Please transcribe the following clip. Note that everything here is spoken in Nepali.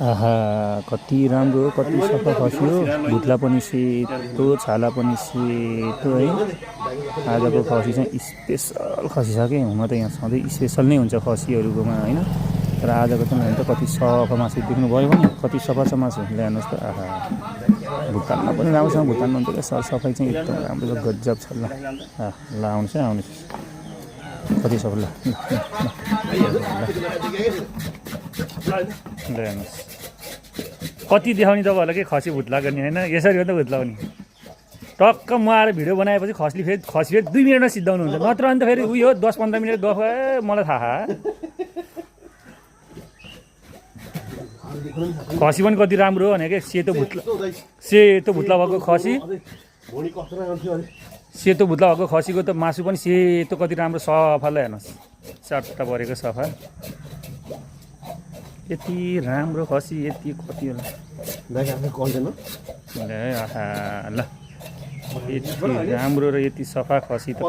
आहा कति राम्रो कति सफा खसी हो भुत्ला पनि सेतो छाला पनि सेतो है आजको खसी चाहिँ स्पेसल खसी छ कि हुन त यहाँ सधैँ स्पेसल नै हुन्छ खसीहरूकोमा होइन तर आजको चाहिँ हेर्नु त कति सफा मासु देख्नुभयो भने कति सफा छ मासु ल्याउनुहोस् त आहा भुटानमा पनि राम्रोसँग भुटानमा हुन्छ सरसफाइ चाहिँ एकदम राम्रो छ गजब छ ल ल आउनुहोस् है आउनुहोस् कति सफा ल हेर्नुहोस् कति देखाउने तपाईँहरूलाई के खसी भुत्ला गर्ने होइन यसरी हो त भुत्लाउने टक्क म आएर भिडियो बनाएपछि खसी फेरि 2 मिनटमा सिद्धाउनु हुन्छ नत्र अन्त फेरि उयो 10-15 मिनट गफ मलाई थाहा खसी पनि कति राम्रो हो भनेको सेतो भुत्ला भएको खसी सेतो भुत्ला भएको खसीको त मासु पनि सेतो कति राम्रो सफालाई हेर्नुहोस् चट्टा परेको सफा यति राम्रो खसी यति कति होला ल यति राम्रो र यति सफा खसी त